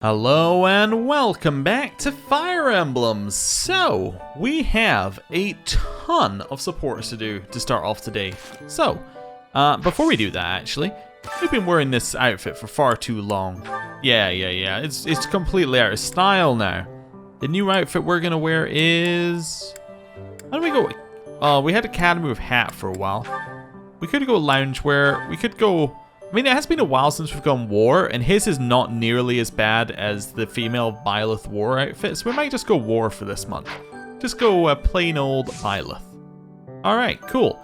Hello and welcome back to Fire Emblem. So, we have a ton of supports to do to start off today. So, before we do that actually, we've been wearing this outfit for far too long. Yeah, it's completely out of style now. The new outfit we're gonna wear is... How do we go? Oh, we had Academy with hat for a while. We could go loungewear, we could go... I mean, it has been a while since we've gone war, and his is not nearly as bad as the female Byleth war outfit, so we might just go war for this month. Just go plain old Byleth. Alright, cool.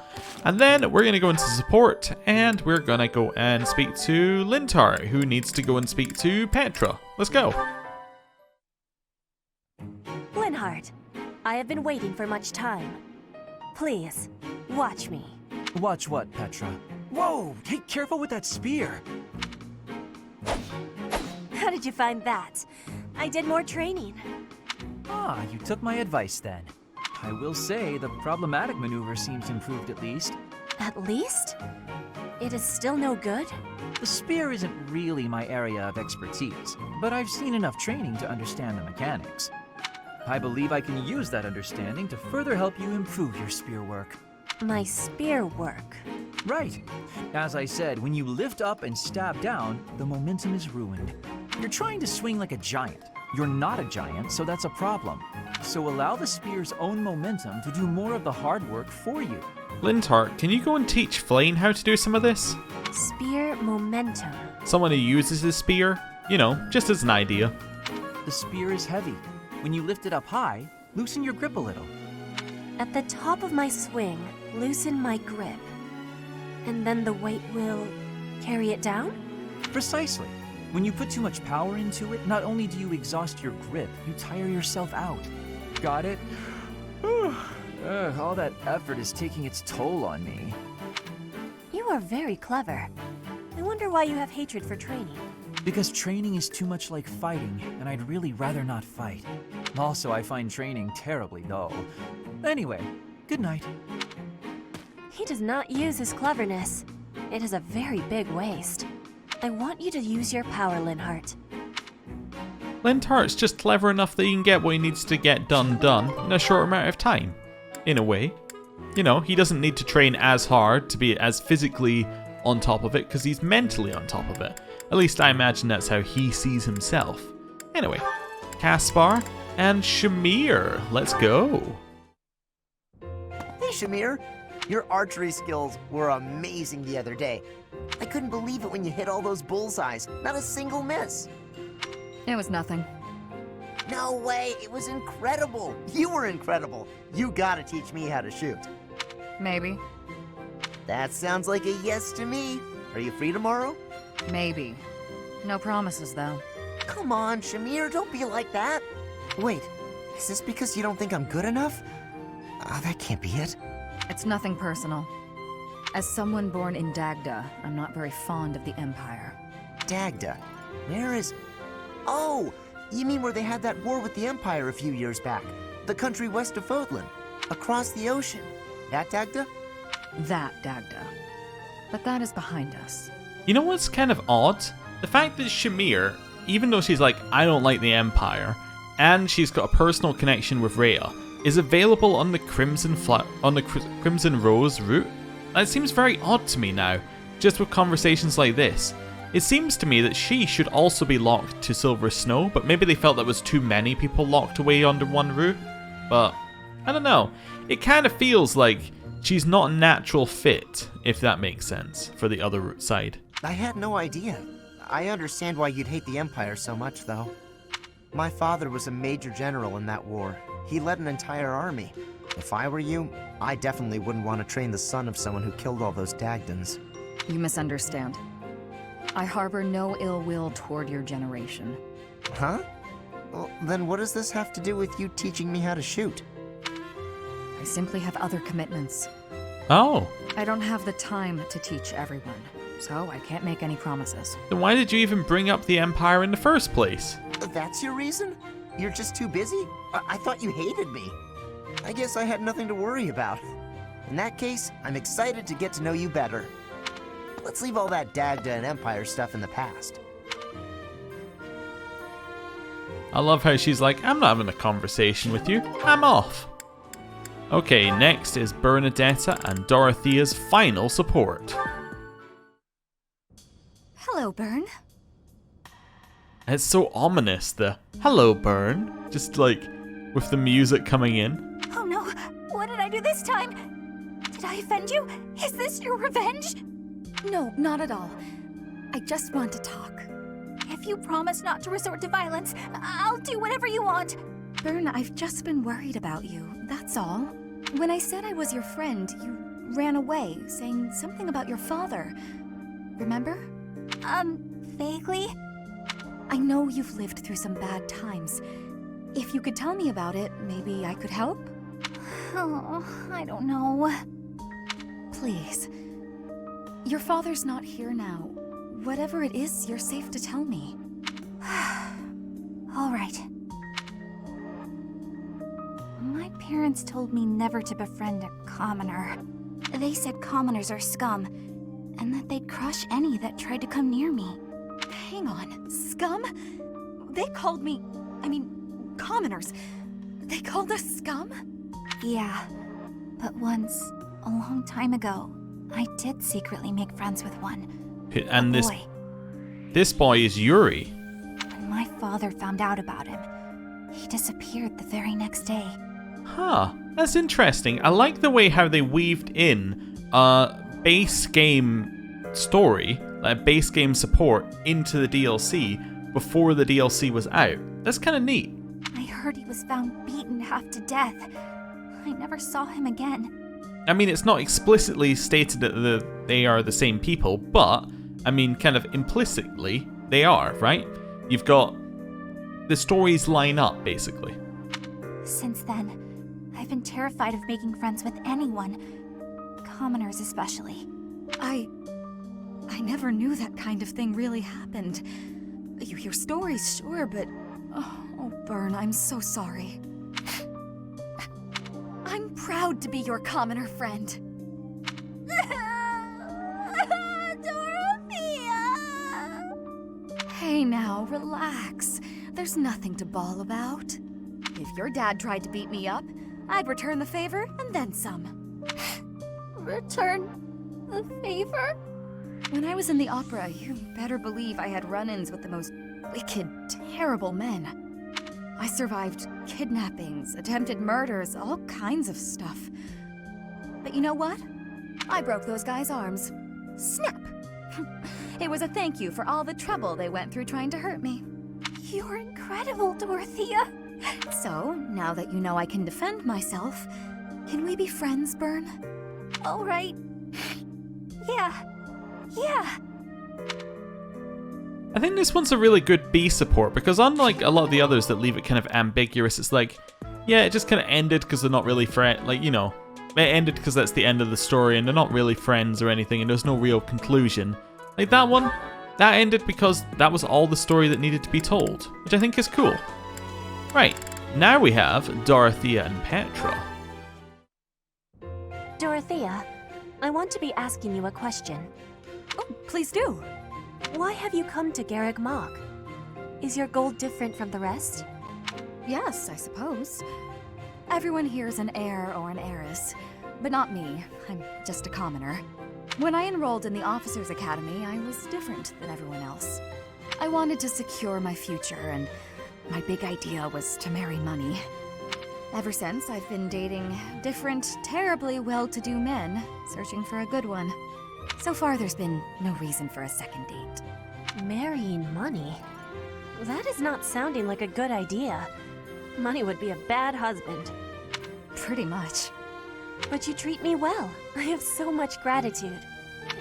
And then we're going to go into support, and we're going to go and speak to Linhardt, who needs to go and speak to Petra. Let's go. Linhardt, I have been waiting for much time. Please, watch me. Watch what, Petra? Whoa! Hey, careful with that spear! How did you find that? I did more training. Ah, you took my advice then. I will say the problematic maneuver seems improved at least. At least? It is still no good? The spear isn't really my area of expertise, but I've seen enough training to understand the mechanics. I believe I can use that understanding to further help you improve your spear work. My spear work. Right. As I said, when you lift up and stab down, the momentum is ruined. You're trying to swing like a giant. You're not a giant, so that's a problem. So allow the spear's own momentum to do more of the hard work for you. Linhardt, can you go and teach Flame how to do some of this? Spear momentum. Someone who uses his spear? You know, just as an idea. The spear is heavy. When you lift it up high, loosen your grip a little. At the top of my swing, loosen my grip. And then the weight will carry it down? Precisely. When you put too much power into it, not only do you exhaust your grip, you tire yourself out. Got it? All that effort is taking its toll on me. You are very clever. I wonder why you have hatred for training. Because training is too much like fighting, and I'd really rather not fight. Also, I find training terribly dull. Anyway, good night. He does not use his cleverness. It is a very big waste. I want you to use your power, Linhardt. Linhardt's just clever enough that he can get what he needs to get done in a short amount of time. In a way. You know, he doesn't need to train as hard to be as physically on top of it, because he's mentally on top of it. At least I imagine that's how he sees himself. Anyway, Caspar and Shamir, let's go. Hey Shamir, your archery skills were amazing the other day. I couldn't believe it when you hit all those bullseyes. Not a single miss. It was nothing. No way, it was incredible. You were incredible. You gotta teach me how to shoot. Maybe. That sounds like a yes to me. Are you free tomorrow? Maybe. No promises, though. Come on, Shamir, don't be like that. Wait, is this because you don't think I'm good enough? That can't be it. It's nothing personal. As someone born in Dagda, I'm not very fond of the Empire. Dagda? Where is... Oh, you mean where they had that war with the Empire a few years back? The country west of Fódlan, across the ocean. That Dagda? That Dagda. But that is behind us. You know what's kind of odd? The fact that Shamir, even though she's like, I don't like the Empire, and she's got a personal connection with Rhea, is available on the Crimson Rose route. That seems very odd to me now, just with conversations like this. It seems to me that she should also be locked to Silver Snow, but maybe they felt that was too many people locked away under one route. But, I don't know. It kind of feels like she's not a natural fit, if that makes sense, for the other route side. I had no idea. I understand why you'd hate the Empire so much, though. My father was a major general in that war. He led an entire army. If I were you, I definitely wouldn't want to train the son of someone who killed all those Dagdans. You misunderstand. I harbor no ill will toward your generation. Huh? Well, then what does this have to do with you teaching me how to shoot? I simply have other commitments. Oh. I don't have the time to teach everyone, so I can't make any promises. Then why did you even bring up the Empire in the first place? That's your reason? You're just too busy? I thought you hated me. I guess I had nothing to worry about. In that case, I'm excited to get to know you better. Let's leave all that Dagda and Empire stuff in the past. I love how she's like, I'm not having a conversation with you. I'm off. Okay, next is Bernadetta and Dorothea's final support. Hello, Bern. It's so ominous, the hello, Bern. Just like with the music coming in. Oh no, what did I do this time? Did I offend you? Is this your revenge? No, not at all. I just want to talk. If you promise not to resort to violence, I'll do whatever you want. Bern, I've just been worried about you, that's all. When I said I was your friend, you ran away, saying something about your father. Remember? Vaguely? I know you've lived through some bad times. If you could tell me about it, maybe I could help? Oh, I don't know. Please. Your father's not here now. Whatever it is, you're safe to tell me. All right. My parents told me never to befriend a commoner. They said commoners are scum, and that they'd crush any that tried to come near me. Hang on, scum? They called me... commoners. They called us scum? Yeah, but once, a long time ago, I did secretly make friends with one. And boy. this boy is Yuri. When my father found out about him, he disappeared the very next day. Huh, that's interesting. I like the way how they weaved in base game story, like base game support, into the DLC before the DLC was out. That's kind of neat. I heard he was found beaten half to death. I never saw him again. I mean, it's not explicitly stated that they are the same people, but, I mean, kind of implicitly, they are, right? You've got... the stories line up, basically. Since then, I've been terrified of making friends with anyone. Commoners especially. I never knew that kind of thing really happened. You hear stories, sure, but... Oh, Bern, I'm so sorry. I'm proud to be your commoner friend. Dorothea! Hey now, relax. There's nothing to bawl about. If your dad tried to beat me up, I'd return the favor and then some. Return the favor? When I was in the opera, you better believe I had run-ins with the most wicked, terrible men. I survived kidnappings, attempted murders, all kinds of stuff. But you know what? I broke those guys' arms. Snap! It was a thank you for all the trouble they went through trying to hurt me. You're incredible, Dorothea. So, now that you know I can defend myself, can we be friends, Bern? All right. Yeah. I think this one's a really good B support, because unlike a lot of the others that leave it kind of ambiguous, it's like, yeah, it just kind of ended because they're not really friends, like, you know, it ended because that's the end of the story and they're not really friends or anything and there's no real conclusion. Like that one, that ended because that was all the story that needed to be told, which I think is cool. Right, now we have Dorothea and Petra. Dorothea, I want to be asking you a question. Oh, please do. Why have you come to Garreg Mach? Is your goal different from the rest? Yes, I suppose. Everyone here is an heir or an heiress, but not me. I'm just a commoner. When I enrolled in the Officers' Academy, I was different than everyone else. I wanted to secure my future, and my big idea was to marry money. Ever since, I've been dating different, terribly well-to-do men, searching for a good one. So far, there's been no reason for a second date. Marrying money? That is not sounding like a good idea. Money would be a bad husband. Pretty much. But you treat me well. I have so much gratitude.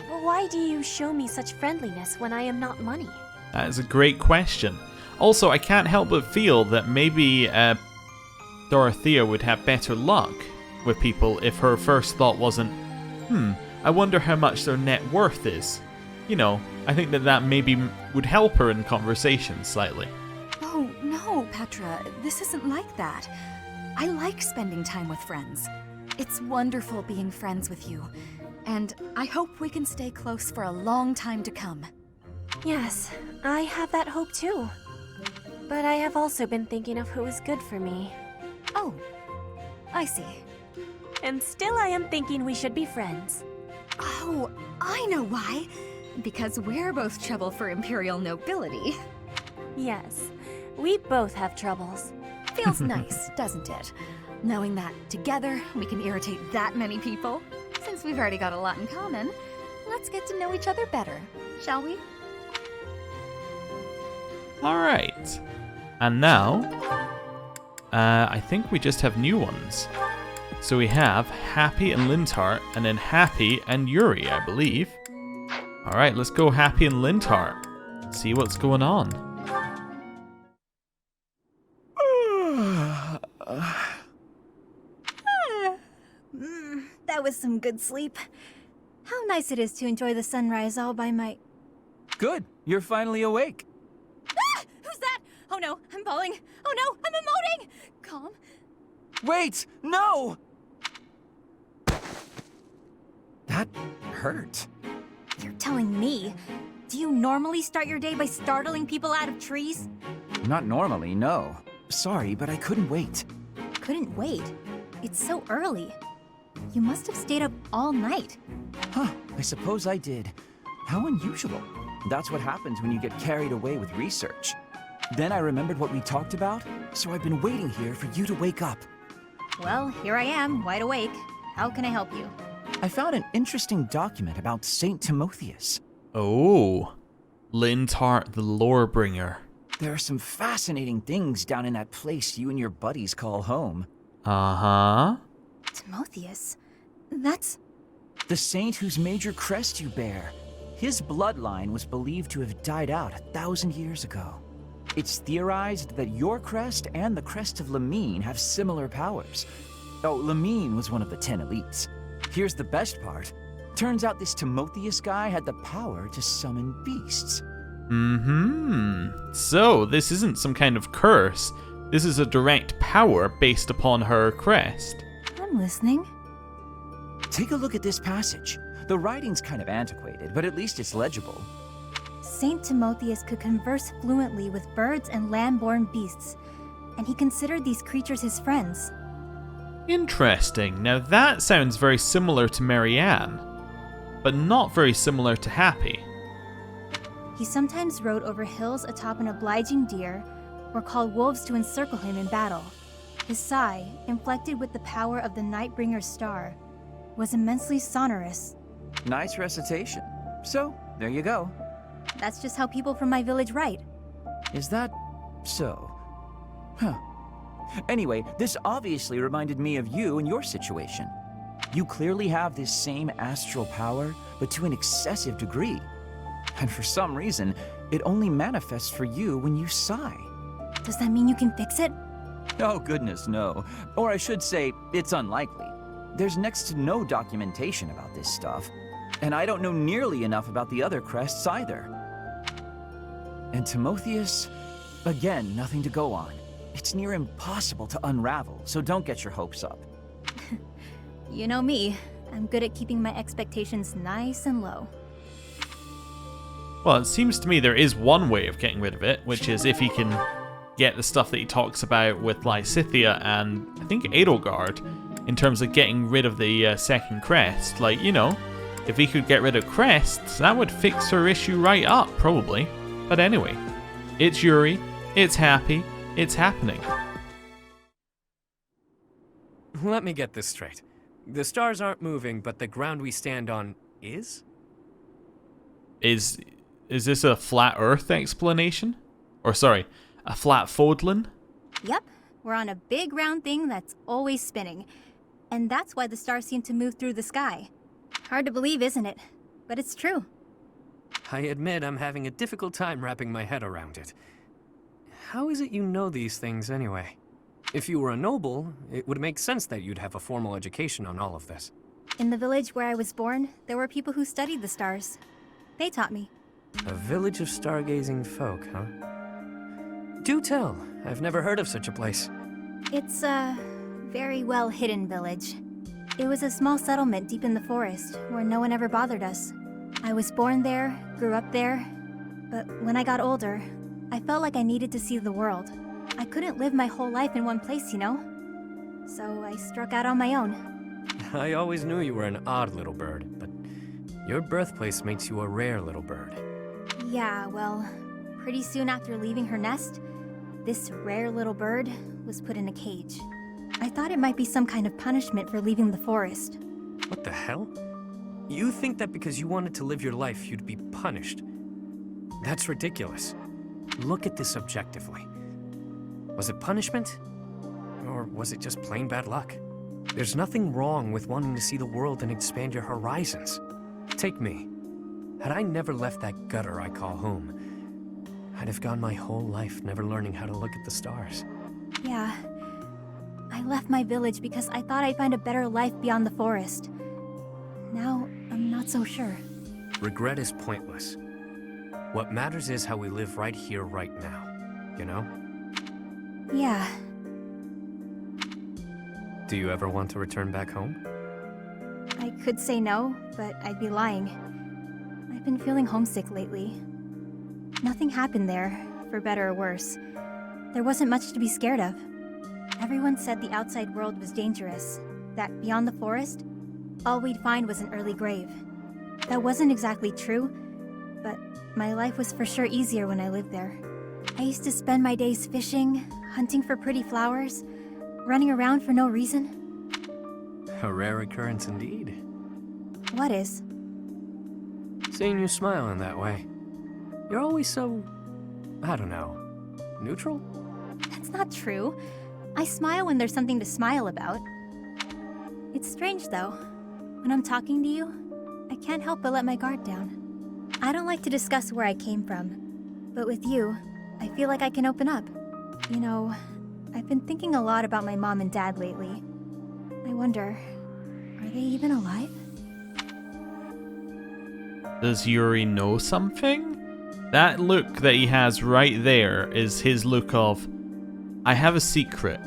Why do you show me such friendliness when I am not money? That is a great question. Also, I can't help but feel that maybe Dorothea would have better luck with people if her first thought wasn't, I wonder how much their net worth is. You know, I think that maybe would help her in conversation slightly. Oh, no, Petra. This isn't like that. I like spending time with friends. It's wonderful being friends with you. And I hope we can stay close for a long time to come. Yes, I have that hope too. But I have also been thinking of who is good for me. Oh, I see. And still I am thinking we should be friends. Oh, I know why. Because we're both trouble for Imperial nobility. Yes, we both have troubles. Feels nice, doesn't it? Knowing that together we can irritate that many people. Since we've already got a lot in common, let's get to know each other better, shall we? Alright. And now, I think we just have new ones. So we have Happy and Linhardt, and then Happy and Yuri, I believe. Alright, let's go Happy and Linhardt. See what's going on. That was some good sleep. How nice it is to enjoy the sunrise all by my... Good, you're finally awake. Ah! Who's that? Oh no, I'm falling. Oh no, I'm emoting! Calm. Wait, no! That hurt. You're telling me? Do you normally start your day by startling people out of trees? Not normally, no. Sorry, but I couldn't wait. Couldn't wait. It's so early. You must have stayed up all night. Huh, I suppose I did. How unusual. That's what happens when you get carried away with research. Then I remembered what we talked about, so I've been waiting here for you to wake up. Well, here I am, wide awake. How can I help you? I found an interesting document about Saint Timotheus. Oh, Linhardt the Lorebringer. There are some fascinating things down in that place you and your buddies call home. Uh-huh. Timotheus? That's... The saint whose major crest you bear. His bloodline was believed to have died out 1,000 years ago. It's theorized that your crest and the crest of Lamine have similar powers. Oh, Lamine was one of the 10 elites. Here's the best part. Turns out this Timotheus guy had the power to summon beasts. So, this isn't some kind of curse. This is a direct power based upon her crest. I'm listening. Take a look at this passage. The writing's kind of antiquated, but at least it's legible. Saint Timotheus could converse fluently with birds and land-born beasts, and he considered these creatures his friends. Interesting. Now that sounds very similar to Marianne, but not very similar to Happy. He sometimes rode over hills atop an obliging deer, or called wolves to encircle him in battle. His sigh, inflected with the power of the Nightbringer's star, was immensely sonorous. Nice recitation. So, there you go. That's just how people from my village write. Is that so? Huh. Anyway, this obviously reminded me of you and your situation. You clearly have this same astral power, but to an excessive degree. And for some reason, it only manifests for you when you sigh. Does that mean you can fix it? Oh goodness, no. Or I should say, it's unlikely. There's next to no documentation about this stuff. And I don't know nearly enough about the other crests either. And Timotheus? Again, nothing to go on. It's near impossible to unravel, so don't get your hopes up. You know me. I'm good at keeping my expectations nice and low. Well, it seems to me there is one way of getting rid of it, which is if he can get the stuff that he talks about with Lysithea and I think Edelgard, in terms of getting rid of the second crest. Like, you know, if he could get rid of crests, that would fix her issue right up, probably. But anyway, it's Yuri, it's Happy, it's happening. Let me get this straight. The stars aren't moving, but the ground we stand on is? Is this a flat Earth explanation? Or sorry, a flat Fódlan? Yep, we're on a big round thing that's always spinning. And that's why the stars seem to move through the sky. Hard to believe, isn't it? But it's true. I admit I'm having a difficult time wrapping my head around it. How is it you know these things anyway? If you were a noble, it would make sense that you'd have a formal education on all of this. In the village where I was born, there were people who studied the stars. They taught me. A village of stargazing folk, huh? Do tell. I've never heard of such a place. It's a very well hidden village. It was a small settlement deep in the forest where no one ever bothered us. I was born there, grew up there, but when I got older, I felt like I needed to see the world. I couldn't live my whole life in one place, you know? So I struck out on my own. I always knew you were an odd little bird, but your birthplace makes you a rare little bird. Yeah, well, pretty soon after leaving her nest, this rare little bird was put in a cage. I thought it might be some kind of punishment for leaving the forest. What the hell? You think that because you wanted to live your life, you'd be punished? That's ridiculous. Look at this objectively. Was it punishment? Or was it just plain bad luck? There's nothing wrong with wanting to see the world and expand your horizons. Take me. Had I never left that gutter I call home, I'd have gone my whole life never learning how to look at the stars. Yeah. I left my village because I thought I'd find a better life beyond the forest. Now, I'm not so sure. Regret is pointless. What matters is how we live right here, right now. You know? Yeah. Do you ever want to return back home? I could say no, but I'd be lying. I've been feeling homesick lately. Nothing happened there, for better or worse. There wasn't much to be scared of. Everyone said the outside world was dangerous, that beyond the forest, all we'd find was an early grave. That wasn't exactly true, but my life was for sure easier when I lived there. I used to spend my days fishing, hunting for pretty flowers, running around for no reason. A rare occurrence indeed. What is? Seeing you smile in that way. You're always so, I don't know, neutral? That's not true. I smile when there's something to smile about. It's strange though. When I'm talking to you, I can't help but let my guard down. I don't like to discuss where I came from, but with you, I feel like I can open up. You know, I've been thinking a lot about my mom and dad lately. I wonder, are they even alive? Does Yuri know something? That look that he has right there is his look of, I have a secret,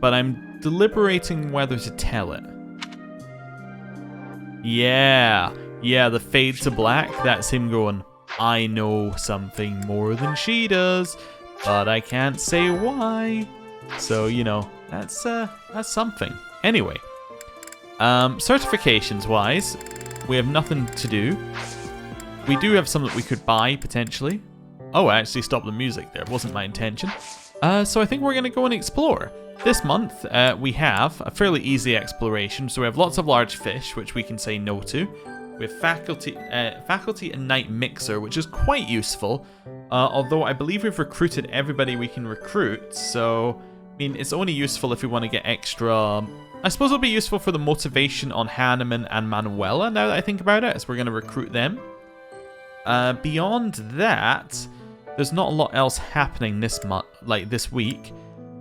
but I'm deliberating whether to tell it. Yeah, the fade to black, that's him going, I know something more than she does, but I can't say why. So, you know, that's something. Anyway, certifications wise, we have nothing to do. We do have some that we could buy, potentially. Oh, I actually stopped the music there. It wasn't my intention. So I think we're going to go and explore. This month, we have a fairly easy exploration. So we have lots of large fish, which we can say no to. We have faculty and night mixer, which is quite useful. Although I believe we've recruited everybody we can recruit. So, I mean, it's only useful if we want to get extra... I suppose it'll be useful for the motivation on Hanneman and Manuela, now that I think about it, as we're going to recruit them. Beyond that, there's not a lot else happening this week.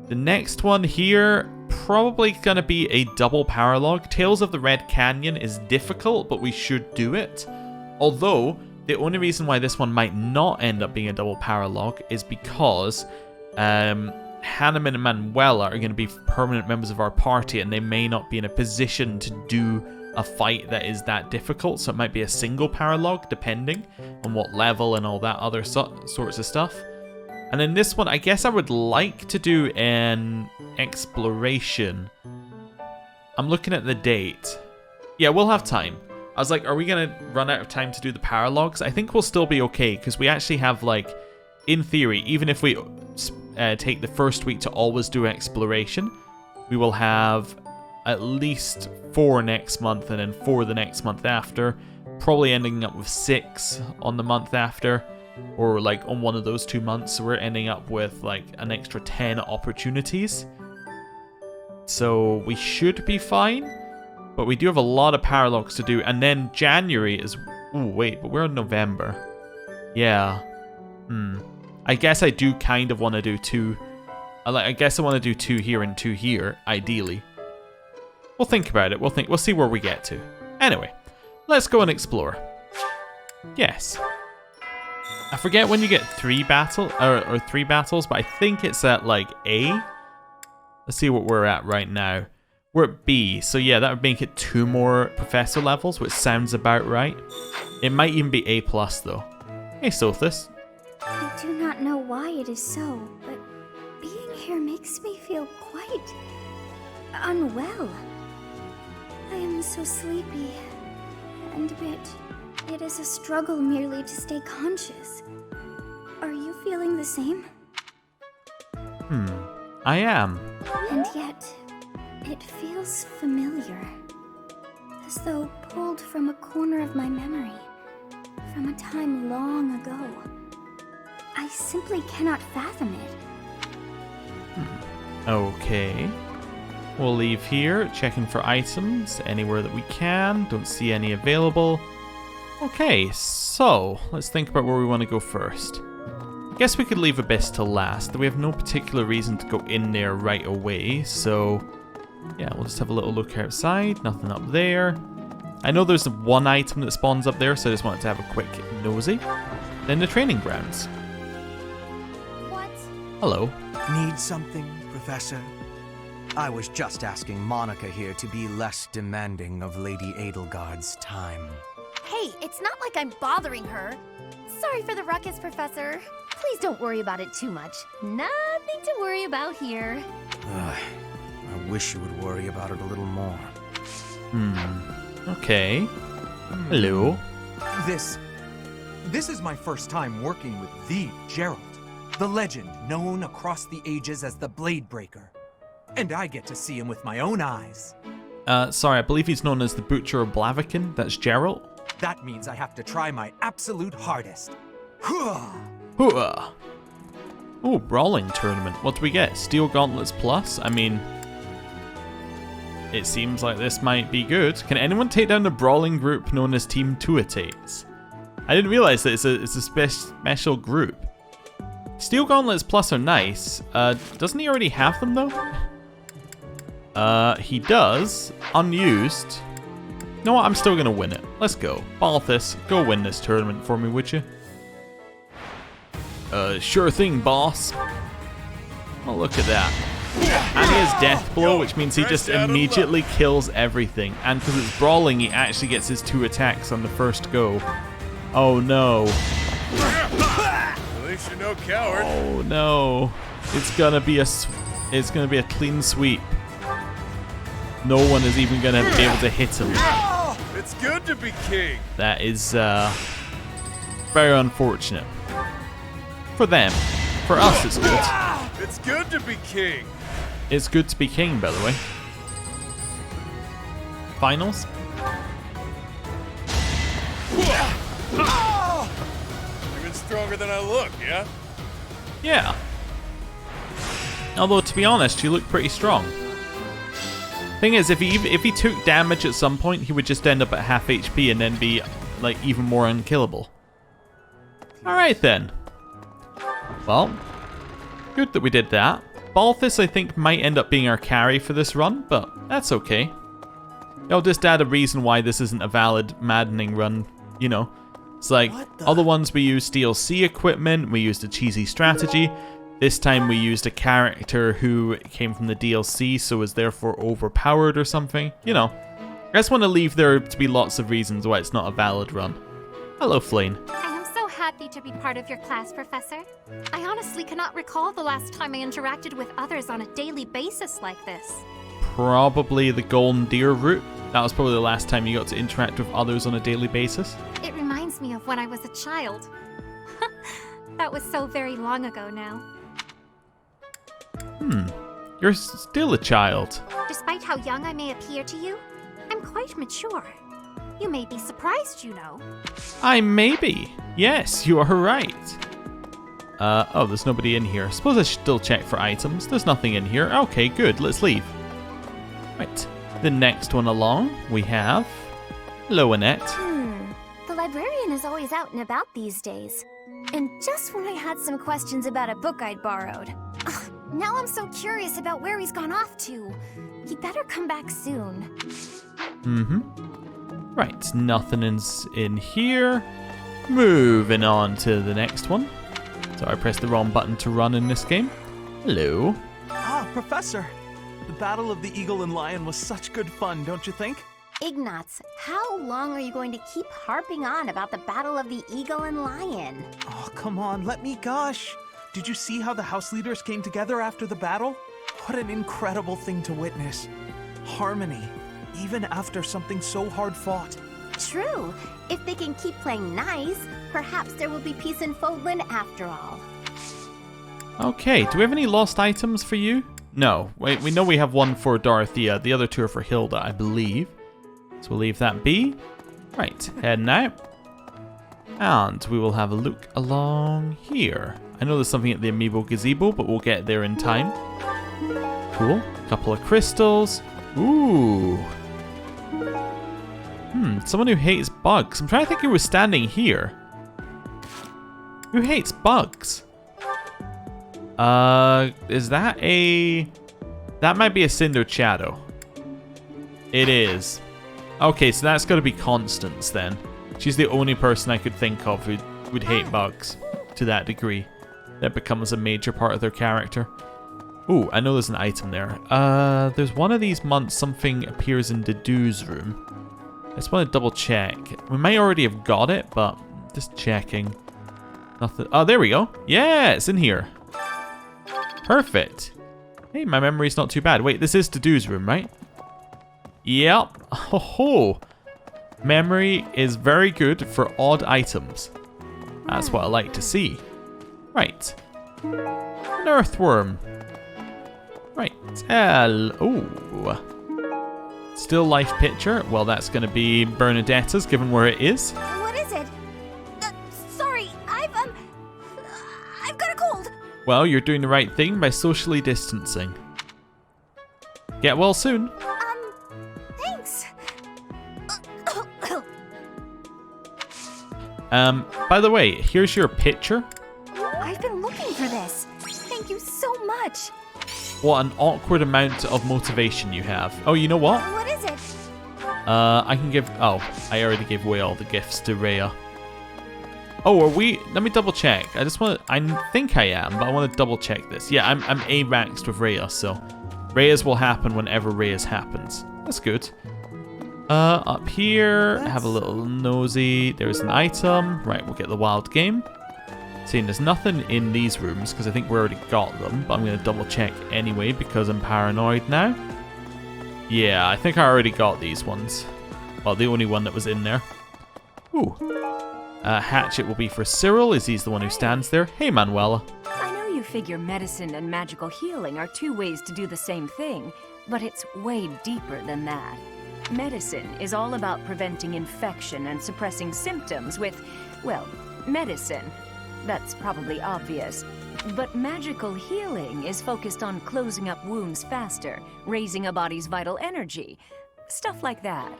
The next one here, probably going to be a double power log. Tales of the Red Canyon is difficult, but we should do it. Although, the only reason why this one might not end up being a double power log is because Hanneman and Manuela are going to be permanent members of our party, and they may not be in a position to do a fight that is that difficult, so it might be a single power log depending on what level and all that other sorts of stuff. And then this one, I guess I would like to do an exploration. I'm looking at the date. Yeah, we'll have time. I was like, are we going to run out of time to do the power logs? I think we'll still be okay, because we actually have, like, in theory, even if we take the first week to always do exploration, we will have at least 4 next month and then 4 the next month after, probably ending up with 6 on the month after, or like on one of those 2 months. So we're ending up with like an extra 10 opportunities, so we should be fine. But we do have a lot of power logs to do, and then January is... Oh wait, but we're in November. Yeah. I guess I do kind of want to do 2. I guess I want to do 2 here and 2 here, ideally. We'll think about it. We'll see where we get to. Anyway, let's go and explore. Yes. I forget when you get 3 battles, but I think it's at like A. Let's see what we're at right now. We're at B, so yeah, that would make it 2 more professor levels, which sounds about right. It might even be A+ though. Hey, Sothis. I do not know why why it is so, but being here makes me feel quite unwell. I am so sleepy, and it is a struggle merely to stay conscious. Are you feeling the same? I am. And yet, it feels familiar. As though pulled from a corner of my memory, from a time long ago. I simply cannot fathom it. Okay. We'll leave here, checking for items anywhere that we can. Don't see any available. Okay, so let's think about where we want to go first. I guess we could leave Abyss till last. We have no particular reason to go in there right away, so yeah, we'll just have a little look outside. Nothing up there. I know there's one item that spawns up there, so I just wanted to have a quick nosy. Then the training grounds. What? Hello. Need something, Professor? I was just asking Monica here to be less demanding of Lady Edelgard's time. Hey, it's not like I'm bothering her. Sorry for the ruckus, Professor. Please don't worry about it too much. Nothing to worry about here. I wish you would worry about it a little more. Okay. Hello. This is my first time working with the Gerald, the legend known across the ages as the Blade Breaker. And I get to see him with my own eyes. Sorry, I believe he's known as the Butcher of Blaviken. That's Gerald. That means I have to try my absolute hardest. Hooah! Hooah! Oh, Brawling tournament. What do we get? Steel Gauntlets Plus? I mean, it seems like this might be good. Can anyone take down the Brawling group known as Team Tuatates? I didn't realize that it's a special group. Steel Gauntlets Plus are nice. Doesn't he already have them though? He does. Unused. You know what? I'm still gonna win it. Let's go. Balthus, go win this tournament for me, would you? Sure thing, boss. Oh, look at that. And he has Death Blow, which means he just immediately kills everything. And because it's Brawling, he actually gets his 2 attacks on the first go. Oh no. At least you're no coward. Oh no. It's gonna be a clean sweep. No one is even gonna be able to hit him. It's good to be king. That is very unfortunate. For them. For us, it's good. It's good to be king. It's good to be king, by the way. Finals? Even stronger than I look, yeah? Yeah. Although, to be honest, you look pretty strong. Thing is, if he took damage at some point, he would just end up at half HP and then be, like, even more unkillable. Alright then. Well, good that we did that. Balthus, I think, might end up being our carry for this run, but that's okay. I'll just add a reason why this isn't a valid Maddening run, you know. It's like, other ones we used DLC equipment, we used a cheesy strategy. This time we used a character who came from the DLC, so is therefore overpowered or something. You know, I just want to leave there to be lots of reasons why it's not a valid run. Hello, Flane. I am so happy to be part of your class, Professor. I honestly cannot recall the last time I interacted with others on a daily basis like this. Probably the Golden Deer route. That was probably the last time you got to interact with others on a daily basis. It reminds me of when I was a child. That was so very long ago now. You're still a child. Despite how young I may appear to you, I'm quite mature. You may be surprised, you know. I may be. Yes, you are right. Oh, there's nobody in here. Suppose I should still check for items. There's nothing in here. Okay, good. Let's leave. Right. The next one along, we have Loanette. The librarian is always out and about these days. And just when I had some questions about a book I'd borrowed. Ugh, now I'm so curious about where he's gone off to. He'd better come back soon. Right, nothing is in here. Moving on to the next one. So I pressed the wrong button to run in this game. Hello. Ah, Professor. The Battle of the Eagle and Lion was such good fun, don't you think? Ignatz, how long are you going to keep harping on about the Battle of the Eagle and Lion? Oh, come on, let me gush. Did you see how the house leaders came together after the battle? What an incredible thing to witness. Harmony, even after something so hard fought. True. If they can keep playing nice, perhaps there will be peace in Fódlan after all. Okay, do we have any lost items for you? No. Wait, we know we have one for Dorothea. The other two are for Hilda, I believe. So we'll leave that be. Right, heading out. And we will have a look along here. I know there's something at the Amiibo Gazebo, but we'll get there in time. Cool. Couple of crystals. Ooh. Someone who hates bugs. I'm trying to think who was standing here. Who hates bugs? Is that a... That might be a Cinder Shadow. It is. Okay, so that's got to be Constance then. She's the only person I could think of who would hate bugs to that degree. That becomes a major part of their character. Ooh, I know there's an item there. There's one of these months something appears in Dedu's room. I just want to double check. We might already have got it, but just checking. Nothing. Oh, there we go. Yeah, it's in here. Perfect. Hey, my memory's not too bad. Wait, this is Dedu's room, right? Yep. Oh, memory is very good for odd items. That's what I like to see. Right. An earthworm. Right. Oh. Still life picture. Well, that's going to be Bernadetta's, given where it is. What is it? Sorry, I've got a cold. Well, you're doing the right thing by socially distancing. Get well soon. Thanks. By the way, here's your picture. I've been looking for this. Thank you so much. What an awkward amount of motivation you have. Oh, you know what? What is it? I can give... Oh, I already gave away all the gifts to Rhea. Oh, are we... Let me double check. I just want to... I think I am, but I want to double check this. Yeah, I'm A-maxed with Rhea, so... Rhea's will happen whenever Rhea's happens. That's good. Up here, have a little nosy. There's an item. Right, we'll get the wild game. Seeing there's nothing in these rooms, because I think we already got them, but I'm going to double check anyway, because I'm paranoid now. Yeah, I think I already got these ones. Well, the only one that was in there. Ooh. Hatchet will be for Cyril, as he's the one who stands there. Hey, Manuela. I know you figure medicine and magical healing are two ways to do the same thing, but it's way deeper than that. Medicine is all about preventing infection and suppressing symptoms with, well, medicine. That's probably obvious. But magical healing is focused on closing up wounds faster, raising a body's vital energy. Stuff like that.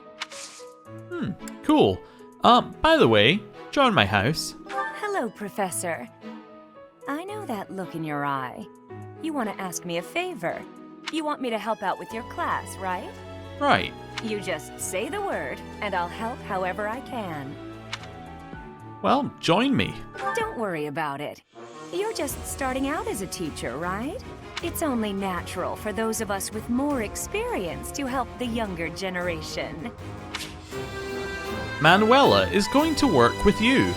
Cool. By the way, join my house. Hello, Professor. I know that look in your eye. You want to ask me a favor. You want me to help out with your class, right? Right. You just say the word, and I'll help however I can. Well, join me. Don't worry about it. You're just starting out as a teacher, right? It's only natural for those of us with more experience to help the younger generation. Manuela is going to work with you.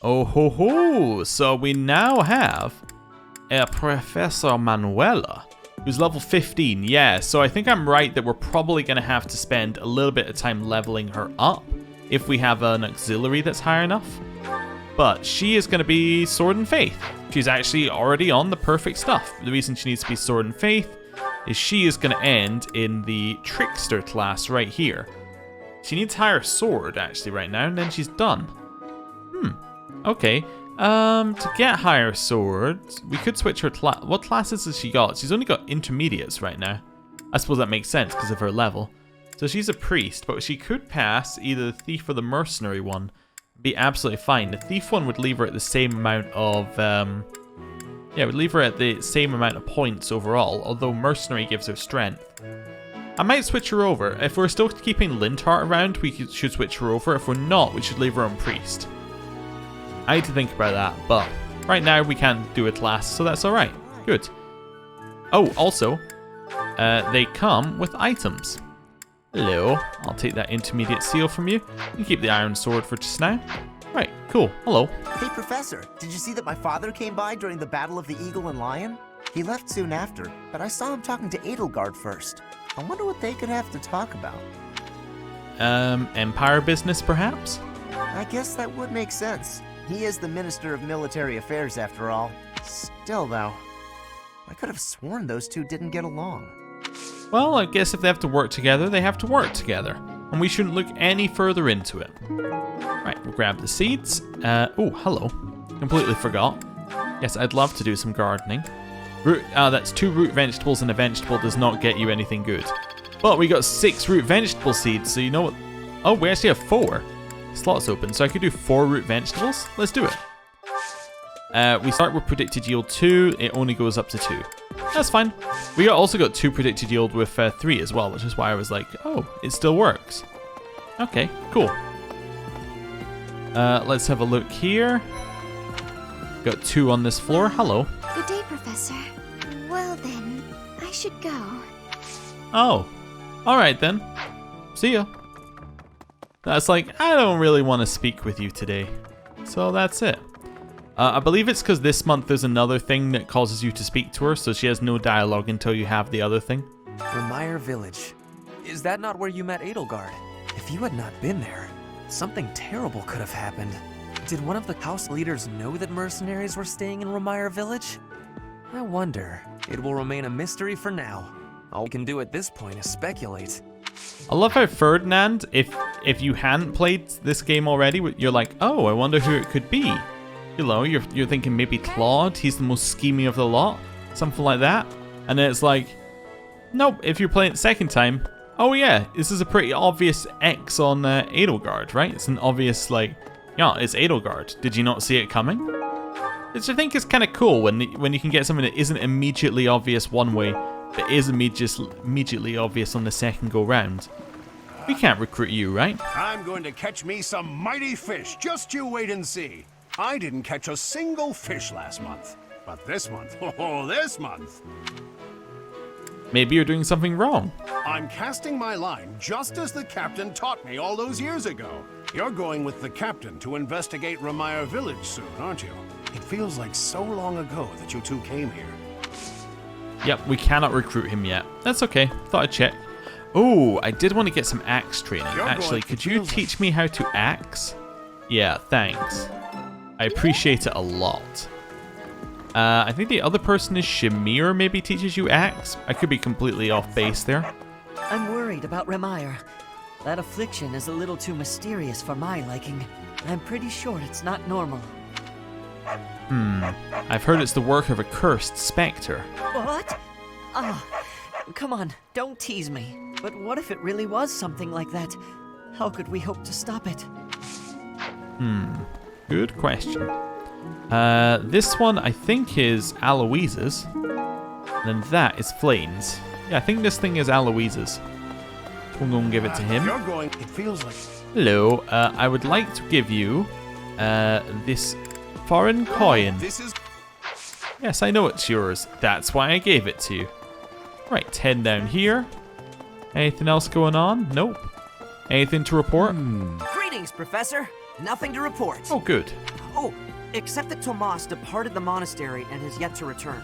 Oh ho ho! So we now have a Professor Manuela, who's level 15. Yeah, so I think I'm right that we're probably going to have to spend a little bit of time leveling her up if we have an auxiliary that's high enough. But she is going to be Sword and Faith. She's actually already on the perfect stuff. The reason she needs to be Sword and Faith is she is going to end in the Trickster class right here. She needs higher Sword actually right now, and then she's done. Okay. To get higher Sword, we could switch her what classes has she got? She's only got intermediates right now. I suppose that makes sense because of her level. So she's a priest, but she could pass either the thief or the mercenary one. Be absolutely fine. The thief one would leave her at the same amount of yeah, it would leave her at the same amount of points overall, although mercenary gives her strength. I might switch her over. If we're still keeping Linhardt around, we should switch her over. If we're not, we should leave her on priest. I need to think about that, but right now we can't do a class, so that's alright. Good. Oh, also, they come with items. Hello. I'll take that intermediate seal from you and keep the iron sword for just now. Right, cool. Hello. Hey, Professor, did you see that my father came by during the Battle of the Eagle and Lion? He left soon after, but I saw him talking to Edelgard first. I wonder what they could have to talk about. Empire business, perhaps? I guess that would make sense. He is the Minister of Military Affairs, after all. Still, though, I could have sworn those two didn't get along. Well, I guess if they have to work together, they have to work together. And we shouldn't look any further into it. Right, we'll grab the seeds. Oh, hello. Completely forgot. Yes, I'd love to do some gardening. That's 2 root vegetables, and a vegetable does not get you anything good. But we got 6 root vegetable seeds, so you know what? Oh, we actually have 4 slots open, so I could do 4 root vegetables. Let's do it. We start with predicted yield 2. It only goes up to 2. That's fine. We also got 2 predicted yield with 3 as well, which is why I was like, oh, it still works. Okay, cool. Let's have a look here. Got 2 on this floor. Hello. Good day, Professor. Well then, I should go. Oh, alright then. See ya. That's like, I don't really want to speak with you today. So that's it. I believe it's because this month there's another thing that causes you to speak to her, so she has no dialogue until you have the other thing. Remire Village. Is that not where you met Edelgard? If you had not been there, something terrible could have happened. Did one of the house leaders know that mercenaries were staying in Remire Village? I wonder. It will remain a mystery for now. All we can do at this point is speculate. I love how Ferdinand, if you hadn't played this game already, you're like, oh, I wonder who it could be. You know, you're thinking maybe Claude, he's the most scheming of the lot, something like that. And then it's like, nope, if you're playing it the second time, oh yeah, this is a pretty obvious X on Edelgard, right? It's an obvious, like, yeah, it's Edelgard. Did you not see it coming? Which I think is kind of cool when you can get something that isn't immediately obvious one way, but is immediately obvious on the second go round. We can't recruit you, right? I'm going to catch me some mighty fish. Just you wait and see. I didn't catch a single fish last month. But this month, oh, this month. Maybe you're doing something wrong. I'm casting my line just as the captain taught me all those years ago. You're going with the captain to investigate Remire Village soon, aren't you? It feels like so long ago that you two came here. Yep, we cannot recruit him yet. That's okay. Thought I'd check. Oh, I did want to get some axe training. Actually, could you teach me how to axe? Yeah, thanks. I appreciate it a lot. I think the other person is Shamir, maybe teaches you axe. I could be completely off base there. I'm worried about Remire. That affliction is a little too mysterious for my liking. I'm pretty sure it's not normal. I've heard it's the work of a cursed spectre. What? Oh, come on, don't tease me. But what if it really was something like that? How could we hope to stop it? Good question. This one I think is Aloise's. And then that is Flane's. Yeah, I think this thing is Aloise's. We'll go and give it to him. You're going, it feels like... Hello, I would like to give you this foreign coin. This is... Yes, I know it's yours. That's why I gave it to you. Right, head down here. Anything else going on? Nope. Anything to report? Greetings, Professor. Nothing to report. Oh, good. Oh, except that Tomas departed the monastery and has yet to return.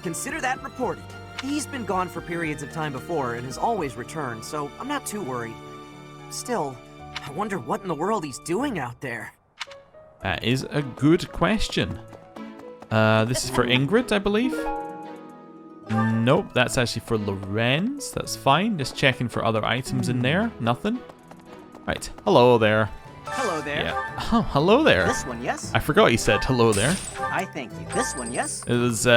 Consider that reported. He's been gone for periods of time before and has always returned, so I'm not too worried. Still, I wonder what in the world he's doing out there. That is a good question. This is for Ingrid, I believe. Nope, that's actually for Lorenz. That's fine. Just checking for other items in there. Nothing. Right. Hello there. Hello there. Yeah. Oh, hello there. This one, yes? I forgot you said hello there. I thank you. This one, yes? It was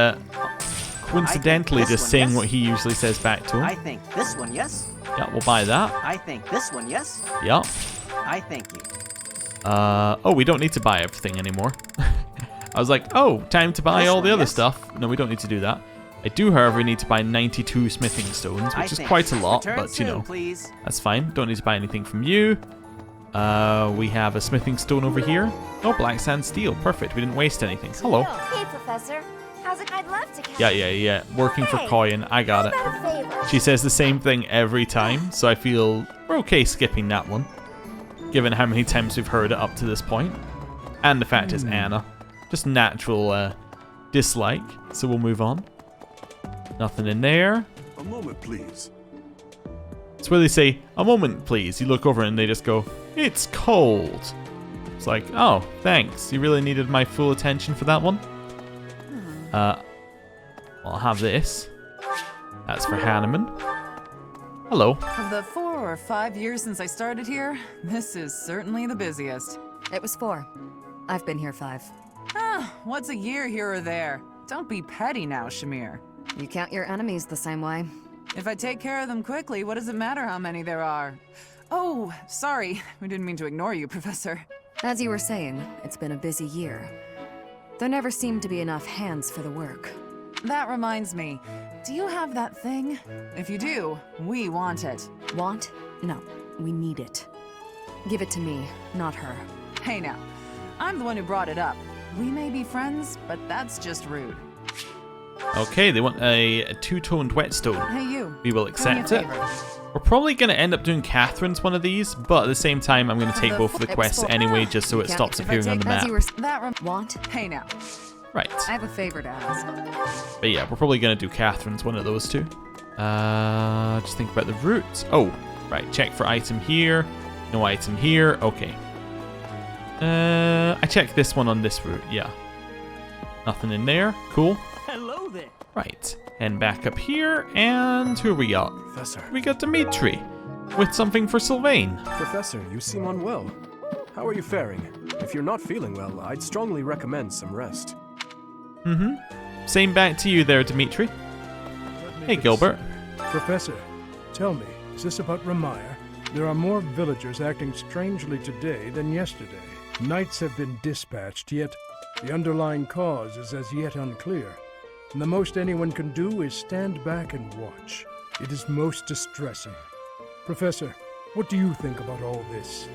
coincidentally just saying what he usually says back to him. I think this one, yes? Yeah, we'll buy that. I think this one, yes? Yeah. I thank you. Oh, we don't need to buy everything anymore. I was like, oh, time to buy all the other stuff. No, we don't need to do that. I do, however, need to buy 92 smithing stones, which is quite a lot, but you know, that's fine. Don't need to buy anything from you. We have a smithing stone over here. Oh, black sand steel. Perfect. We didn't waste anything. Hello. Hey, Professor. How's it? I'd love to catch Yeah. Working for Koyan. I got it. She says the same thing every time, so I feel we're okay skipping that one, given how many times we've heard it up to this point. And the fact it's Anna. Just natural dislike. So we'll move on. Nothing in there. A moment, please. It's where they say, a moment, please. You look over and they just go, it's cold. It's like, oh, thanks. You really needed my full attention for that one? I'll have this. That's for Hanneman. Hello. Of the 4 or 5 years since I started here, this is certainly the busiest. It was 4. I've been here 5. Ah, what's a year here or there? Don't be petty now, Shamir. You count your enemies the same way. If I take care of them quickly, what does it matter how many there are? Oh, sorry. We didn't mean to ignore you, Professor. As you were saying, it's been a busy year. There never seemed to be enough hands for the work. That reminds me. Do you have that thing? If you do, we want it. Want? No, we need it. Give it to me, not her. Hey now, I'm the one who brought it up. We may be friends, but that's just rude. Okay, they want a two-toned whetstone. Hey you. We will accept it. We're probably going to end up doing Catherine's one of these, but at the same time, I'm going to take both of the quests anyway, just so it stops appearing on the map. Want? Hey now. Right. I have a favor to ask. But yeah, we're probably going to do Catherine's one of those two. Just think about the route. Oh, right. Check for item here. No item here. Okay. I checked this one on this route. Yeah. Nothing in there. Cool. Hello there. Right. And back up here. And who we got? Professor. We got Dimitri with something for Sylvain. Professor, you seem unwell. How are you faring? If you're not feeling well, I'd strongly recommend some rest. Same back to you there, Dimitri. Hey, Gilbert. Professor, tell me, is this about Remire? There are more villagers acting strangely today than yesterday. Knights have been dispatched, yet the underlying cause is as yet unclear. And the most anyone can do is stand back and watch. It is most distressing. Professor, what do you think about all this?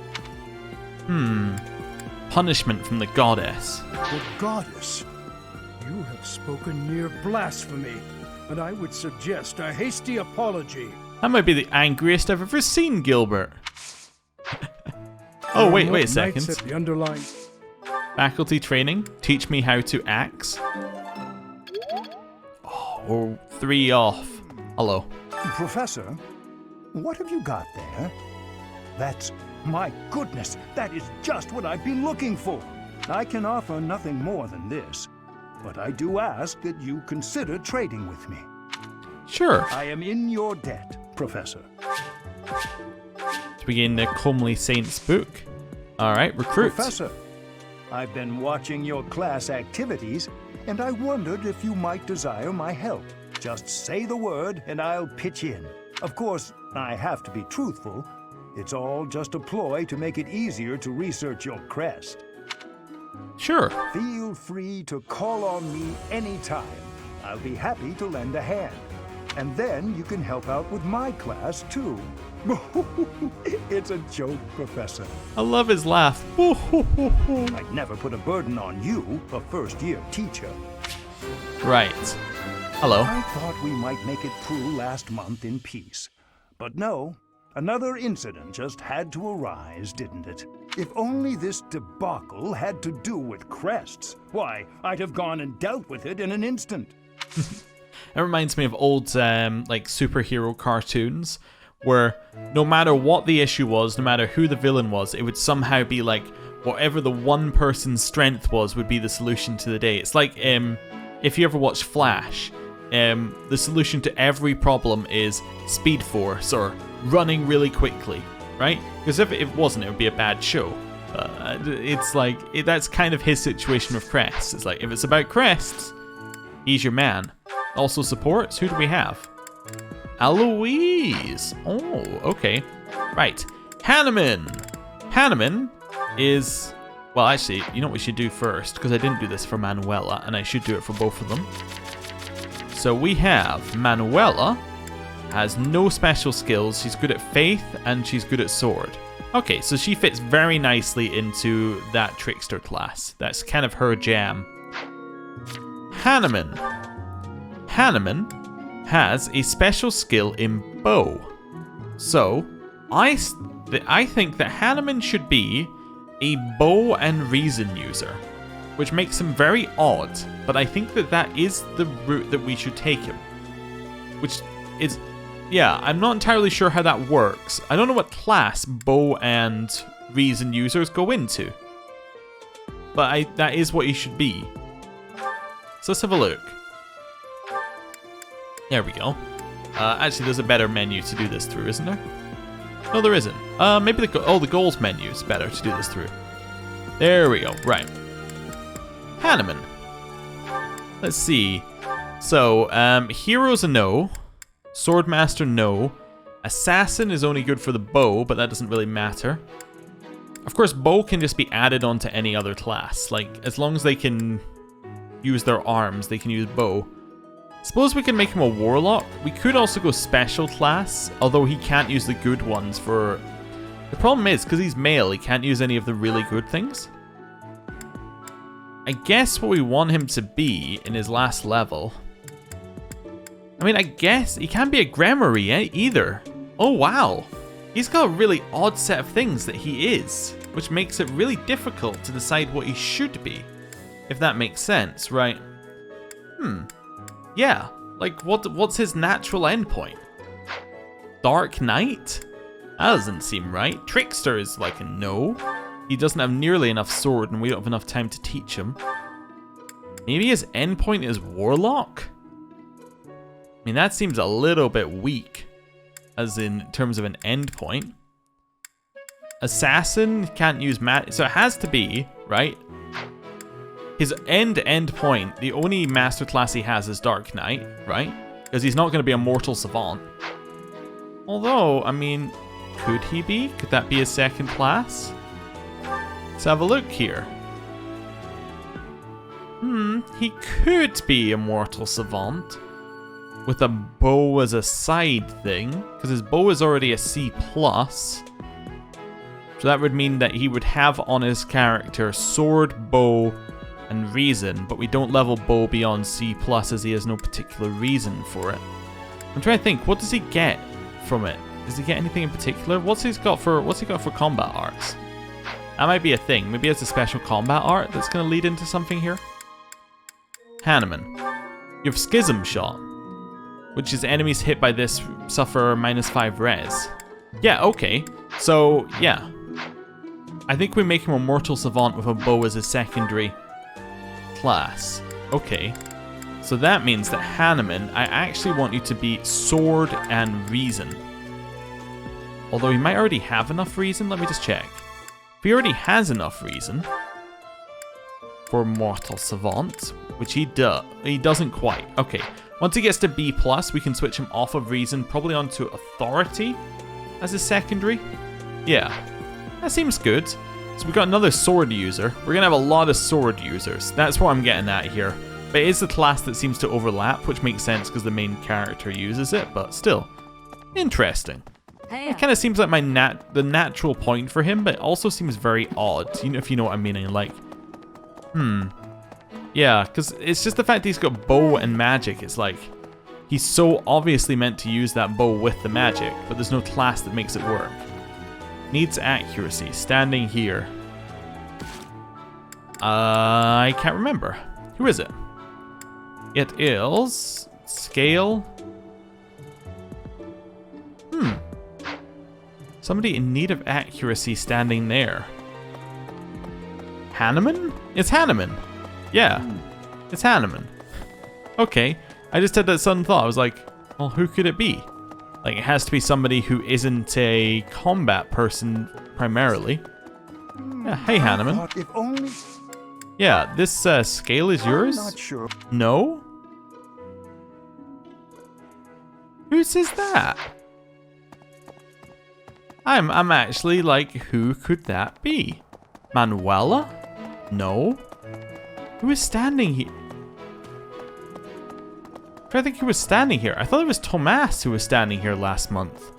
Punishment from the goddess. The goddess? You have spoken near blasphemy, and I would suggest a hasty apology. That might be the angriest I've ever seen, Gilbert. Oh, wait a second. The underlying... Faculty training. Teach me how to axe. Oh, 3 off. Hello. Professor, what have you got there? That's... my goodness, that is just what I've been looking for. I can offer nothing more than this, but I do ask that you consider trading with me. Sure. I am in your debt, Professor. To begin the Comely Saints book. Alright, recruit. Professor, I've been watching your class activities, and I wondered if you might desire my help. Just say the word, and I'll pitch in. Of course, I have to be truthful. It's all just a ploy to make it easier to research your crest. Sure. Feel free to call on me anytime. I'll be happy to lend a hand. And then you can help out with my class, too. It's a joke, Professor. I love his laugh. I'd never put a burden on you, a first-year teacher. Right. Hello. I thought we might make it through last month in peace. But no, another incident just had to arise, didn't it? If only this debacle had to do with crests, why, I'd have gone and dealt with it in an instant. It reminds me of old like superhero cartoons where no matter what the issue was, no matter who the villain was, it would somehow be like whatever the one person's strength was would be the solution to the day. It's like if you ever watch Flash, the solution to every problem is Speed Force or running really quickly, right? Because if it wasn't, it would be a bad show. It's like that's kind of his situation with crests. It's like if it's about crests, he's your man. Also supports. Who do we have? Eloise. Oh, okay. Right. Hanneman. Hanneman is... Well, actually, you know what we should do first? Because I didn't do this for Manuela, and I should do it for both of them. So we have Manuela. Has no special skills. She's good at faith, and she's good at sword. Okay, so she fits very nicely into that trickster class. That's kind of her jam. Hanneman. Hanneman has a special skill in bow. So, I think that Hanneman should be a bow and reason user, which makes him very odd, but I think that that is the route that we should take him. Which is, yeah, I'm not entirely sure how that works. I don't know what class bow and reason users go into, but that is what he should be. So let's have a look. There we go. Actually, there's a better menu to do this through, isn't there? No, there isn't. Maybe the goals menu is better to do this through. There we go. Right. Hanneman. Let's see. So, hero's a no. Swordmaster, no. Assassin is only good for the bow, but that doesn't really matter. Of course, bow can just be added onto any other class. Like, as long as they can use their arms, they can use bow. Suppose we can make him a warlock. We could also go special class, although he can't use the good ones for... The problem is, because he's male, he can't use any of the really good things. I guess what we want him to be in his last level... I mean, I guess he can't be a Grimoire either. Oh, wow. He's got a really odd set of things that he is, which makes it really difficult to decide what he should be. If that makes sense, right? Yeah, like what's his natural endpoint? Dark Knight? That doesn't seem right. Trickster is like a no. He doesn't have nearly enough sword and we don't have enough time to teach him. Maybe his endpoint is Warlock? I mean, that seems a little bit weak, as in terms of an endpoint. Assassin can't use so it has to be, right? His end point, the only master class he has is Dark Knight, right? Because he's not going to be a mortal savant. Although, I mean, could he be? Could that be his second class? Let's have a look here. He could be a mortal savant with a bow as a side thing, because his bow is already a C+. So that would mean that he would have on his character sword, bow, and reason, but we don't level bow beyond C+ as he has no particular reason for it. I'm trying to think, what does he get from it? Does he get anything in particular? What's he got for combat arts? That might be a thing. Maybe it's a special combat art that's going to lead into something here. Hanneman. You have Schism Shot, which is enemies hit by this suffer -5 res. Yeah, okay. So, yeah. I think we make him a mortal savant with a bow as a secondary class. Okay. So that means that Hanneman, I actually want you to be sword and reason. Although he might already have enough reason. Let me just check. If he already has enough reason for mortal savant, which he doesn't quite. Okay. Once he gets to B+, we can switch him off of reason, probably onto authority as a secondary. Yeah. That seems good. So we've got another sword user. We're going to have a lot of sword users. That's what I'm getting at here. But it is the class that seems to overlap, which makes sense because the main character uses it, but still. Interesting. It kind of seems like the natural point for him, but it also seems very odd, if you know what I'm meaning. Like, yeah, because it's just the fact that he's got bow and magic. It's like, he's so obviously meant to use that bow with the magic, but there's no class that makes it work. Needs accuracy. Standing here. I can't remember. Who is it? It is... Scale. Somebody in need of accuracy standing there. Hanneman? It's Hanneman. Yeah. It's Hanneman. Okay. I just had that sudden thought. I was like, well, who could it be? Like, it has to be somebody who isn't a combat person primarily. Yeah, hey, Hanneman. If only... Yeah, this scale is yours? I'm not sure. No? Who says that? I'm actually like, who could that be? Manuela? No. Who is standing here? I think he was standing here. I thought it was Tomas who was standing here last month.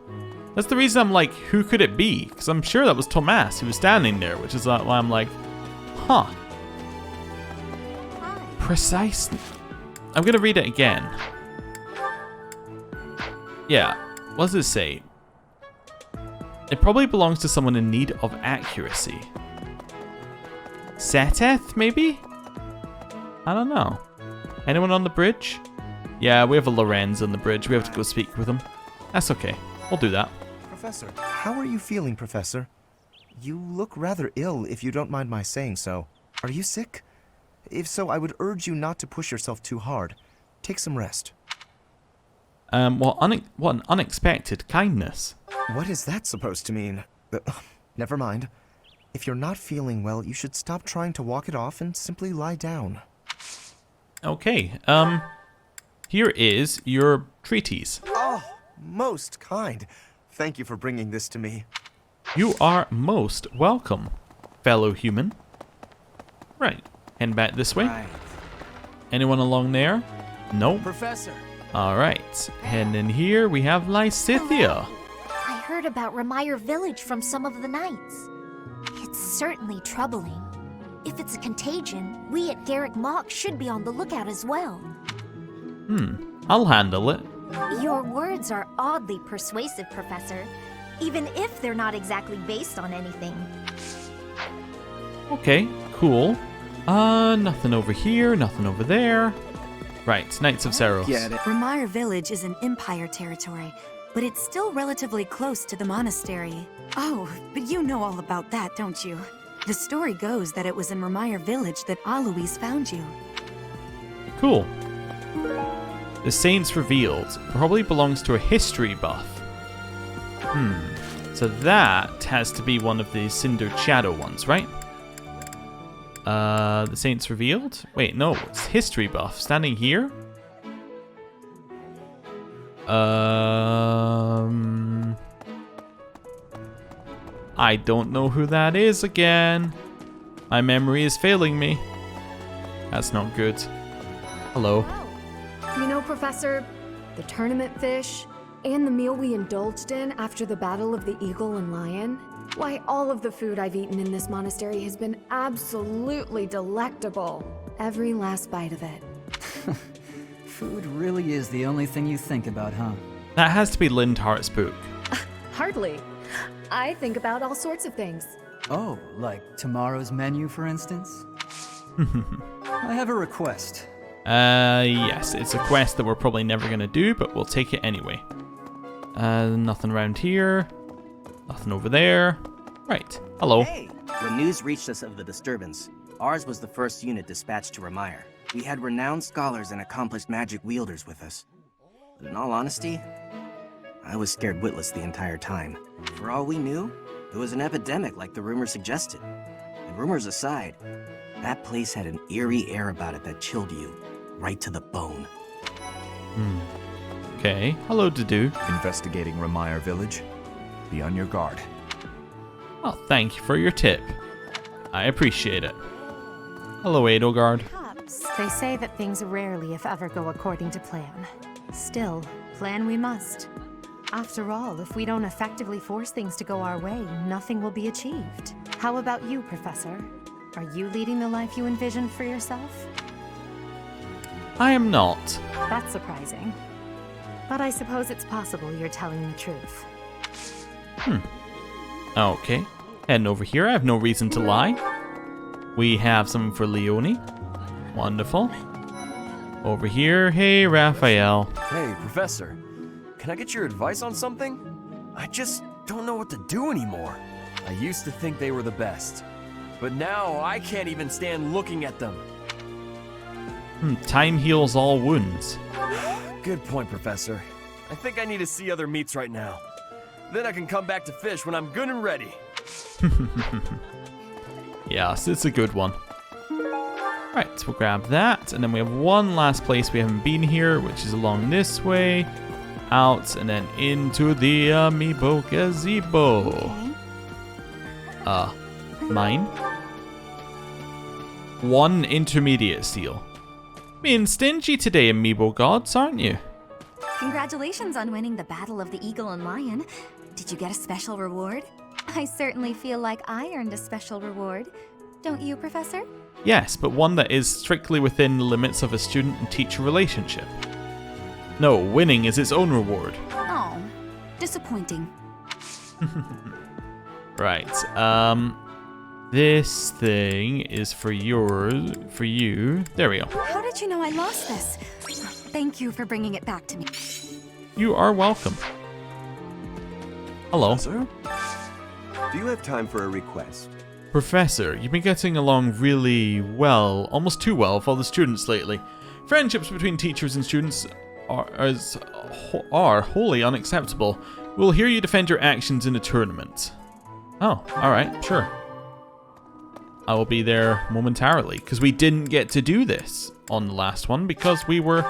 That's the reason I'm like, who could it be? Because I'm sure that was Tomas who was standing there, which is why I'm like, huh. Precisely. I'm going to read it again. Yeah, what does it say? It probably belongs to someone in need of accuracy. Seteth, maybe? I don't know. Anyone on the bridge? Yeah, we have a Lorenz on the bridge. We have to go speak with him. That's okay. We'll do that. Professor, how are you feeling, Professor? You look rather ill, if you don't mind my saying so. Are you sick? If so, I would urge you not to push yourself too hard. Take some rest. What an unexpected kindness. What is that supposed to mean? Never mind. If you're not feeling well, you should stop trying to walk it off and simply lie down. Okay, here is your treatise. Oh, most kind. Thank you for bringing this to me. You are most welcome, fellow human. Right, head back this way. Right. Anyone along there? No. Professor. Alright, and in here we have Lysithea. I heard about Remire Village from some of the knights. It's certainly troubling. If it's a contagion, we at Garreg Mach should be on the lookout as well. I'll handle it. Your words are oddly persuasive, Professor, even if they're not exactly based on anything. Okay, cool. Nothing over here, nothing over there. Right, Knights of Seros. Remire Village is in Empire territory, but it's still relatively close to the monastery. Oh, but you know all about that, don't you? The story goes that it was in Remire Village that Alois found you. Cool. The Saints Revealed probably belongs to a history buff. So that has to be one of the Cindered Shadow ones, right? The Saints Revealed? Wait, no, it's history buff. Standing here? I don't know who that is again. My memory is failing me. That's not good. Hello. You know, Professor, the tournament fish and the meal we indulged in after the Battle of the Eagle and Lion, why, all of the food I've eaten in this monastery has been absolutely delectable. Every last bite of it. Food really is the only thing you think about, huh? That has to be Linhardt's book. Hardly. I think about all sorts of things. Oh, like tomorrow's menu, for instance? I have a request. Yes, it's a quest that we're probably never going to do, but we'll take it anyway. Nothing around here. Nothing over there. Right. Hello. Hey! When news reached us of the disturbance, ours was the first unit dispatched to Remire. We had renowned scholars and accomplished magic wielders with us. But in all honesty, I was scared witless the entire time. For all we knew, it was an epidemic like the rumors suggested. And rumors aside, that place had an eerie air about it that chilled you right to the bone. Okay. Hello, Dudu. Investigating Remire Village. Be on your guard. Oh, thank you for your tip. I appreciate it. Hello, Edelgard. They say that things rarely, if ever, go according to plan. Still, plan we must. After all, if we don't effectively force things to go our way, nothing will be achieved. How about you, Professor? Are you leading the life you envisioned for yourself? I am not. That's surprising. But I suppose it's possible you're telling the truth. Okay. Heading over here. I have no reason to lie. We have something for Leonie. Wonderful. Over here. Hey, Raphael. Hey, Professor. Can I get your advice on something? I just don't know what to do anymore. I used to think they were the best, but now I can't even stand looking at them. Time heals all wounds. Good point, Professor. I think I need to see other meats right now. Then I can come back to fish when I'm good and ready. Yes, it's a good one. Right, we'll grab that, and then we have one last place we haven't been here, which is along this way, out, and then into the Amiibo Gazebo. Mine? One intermediate seal. Being stingy today, Amiibo gods, aren't you? Congratulations on winning the Battle of the Eagle and Lion. Did you get a special reward? I certainly feel like I earned a special reward. Don't you, Professor? Yes, but one that is strictly within the limits of a student and teacher relationship. No, winning is its own reward. Oh, disappointing. Right, This thing is for you. There we go. How did you know I lost this? Thank you for bringing it back to me. You are welcome. Hello. Sir? Do you have time for a request? Professor, you've been getting along really well, almost too well, with all the students lately. Friendships between teachers and students are wholly unacceptable. We'll hear you defend your actions in a tournament. Oh, alright, sure. I will be there momentarily, because we didn't get to do this on the last one because we were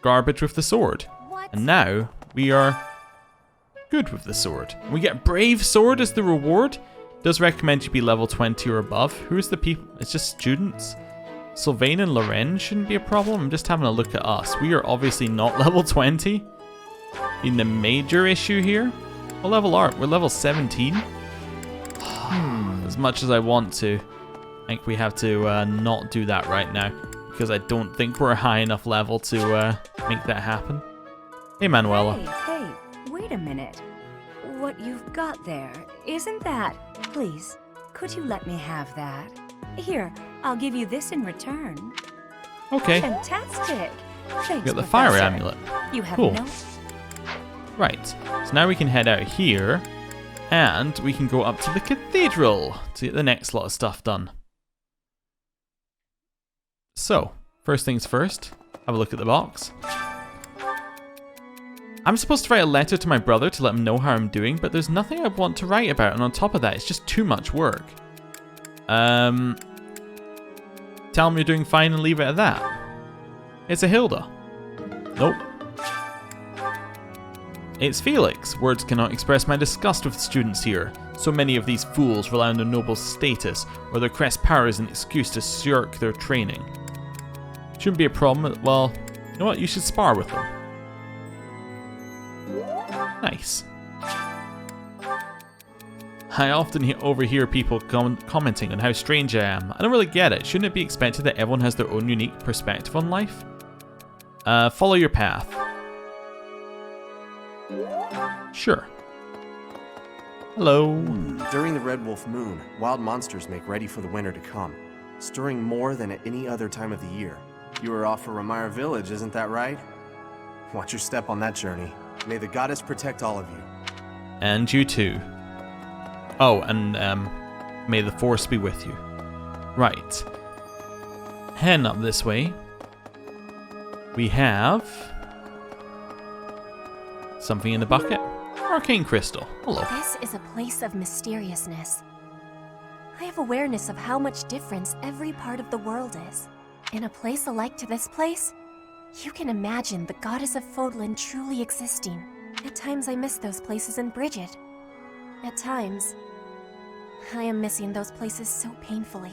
garbage with the sword. And now we are good with the sword. We get Brave Sword as the reward. Does recommend you be level 20 or above. Who's the people? It's just students. Sylvain and Loren shouldn't be a problem. I'm just having a look at us. We are obviously not level 20. Being the major issue here. What level are we? We're level 17. As much as I want to, I think we have to not do that right now, because I don't think we're a high enough level to make that happen. Hey, Manuela. Hey, wait a minute. What you've got there, isn't that... Please, could you let me have that? Here, I'll give you this in return. Okay. Fantastic. Thanks, We got the Professor. fire amulet. You have Cool. no... Right. So now we can head out here, and we can go up to the cathedral to get the next lot of stuff done. So, first things first, have a look at the box. I'm supposed to write a letter to my brother to let him know how I'm doing, but there's nothing I want to write about, and on top of that, it's just too much work. Tell him you're doing fine and leave it at that. It's a Hilda. Nope. It's Felix. Words cannot express my disgust with the students here. So many of these fools rely on their noble status, or their crest power as an excuse to shirk their training. Shouldn't be a problem. Well, you know what? You should spar with them. Nice. I often overhear people commenting on how strange I am. I don't really get it. Shouldn't it be expected that everyone has their own unique perspective on life? Follow your path. Sure. Hello. During the Red Wolf Moon, wild monsters make ready for the winter to come, stirring more than at any other time of the year. You are off for Remire Village, isn't that right? Watch your step on that journey. May the goddess protect all of you. And you too. Oh, and may the force be with you. Right. Heading up this way, we have something in the bucket. Arcane crystal. Hello. This is a place of mysteriousness. I have awareness of how much difference every part of the world is. In a place alike to this place, you can imagine the goddess of Fódlan truly existing. At times I miss those places in Bridget. At times, I am missing those places so painfully.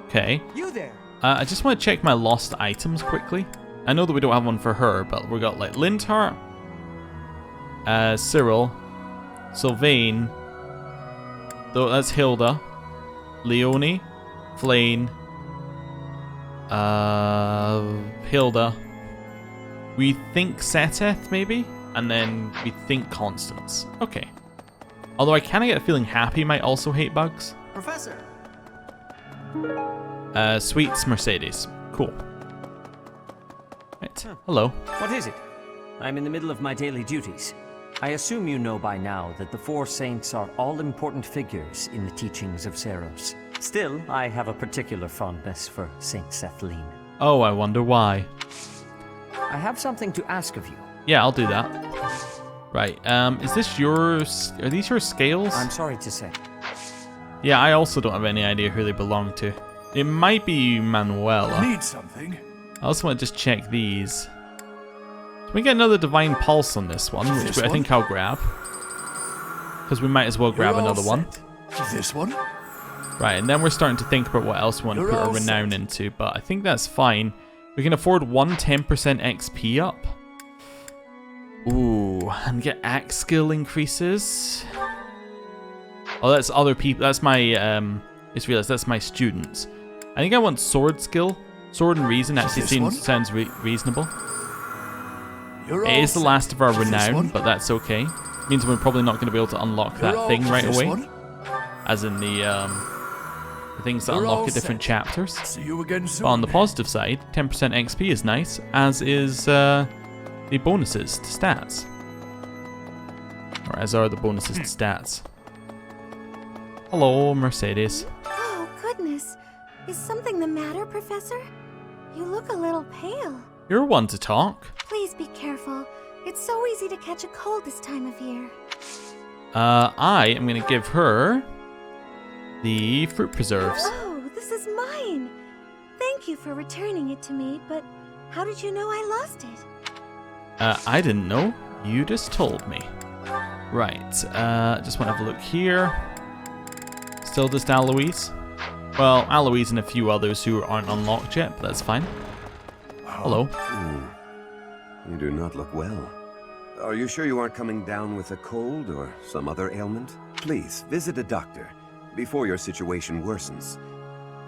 Okay. You there? I just want to check my lost items quickly. I know that we don't have one for her, but we got like Linhardt, Cyril, Sylvain, though that's Hilda, Leonie, Flane, Hilda. We think Seteth maybe, and then we think Constance. Okay. Although I kind of get a feeling Happy might also hate bugs. Professor. Sweets Mercedes. Cool. Right. Hello. What is it? I'm in the middle of my daily duties. I assume you know by now that the four saints are all-important figures in the teachings of Seros. Still, I have a particular fondness for Saint Sethlene. Oh, I wonder why. I have something to ask of you. Yeah, I'll do that. Right, is this yours? Are these your scales? I'm sorry to say. Yeah, I also don't have any idea who they belong to. It might be Manuela. Need something? I also want to just check these. So we get another Divine Pulse on this one, which I think I'll grab. Because we might as well grab another one. This one? Right, and then we're starting to think about what else we want to put our renown into, but I think that's fine. We can afford 10% XP up. Ooh, and get axe skill increases. Oh, that's other people. That's my, just realized that's my students. I think I want sword skill. Sword and reason actually sounds reasonable. It is the last of our renown, but that's okay. Means we're probably not going to be able to unlock that thing right away. as in the things that We're unlock all at different set. chapters. See you again soon. But on the positive side, 10% XP is nice, as is the bonuses to stats. Or as are the bonuses to stats. Hello, Mercedes. Oh, goodness. Is something the matter, Professor? You look a little pale. You're one to talk. Please be careful. It's so easy to catch a cold this time of year. I am going to give her the fruit preserves. Oh, this is mine. Thank you for returning it to me, but how did you know I lost it? I didn't know. You just told me. Right, just want to have a look here. Still just Aloise. Well, Aloise and a few others who aren't unlocked yet, but that's fine. Hello. You do not look well. Are you sure you aren't coming down with a cold or some other ailment? Please, visit a doctor before your situation worsens.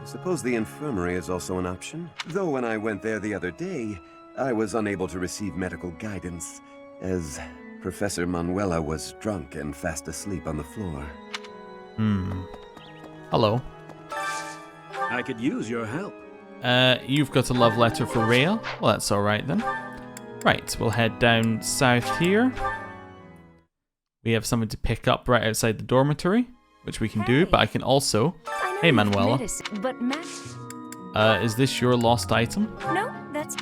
I suppose the infirmary is also an option. Though when I went there the other day, I was unable to receive medical guidance, as Professor Manuela was drunk and fast asleep on the floor. Hello. I could use your help. You've got a love letter for Rael? Well, that's alright then. Right, we'll head down south here. We have something to pick up right outside the dormitory, which we can do, but I can also... Hey, Manuela. But Is this your lost item? no, that's...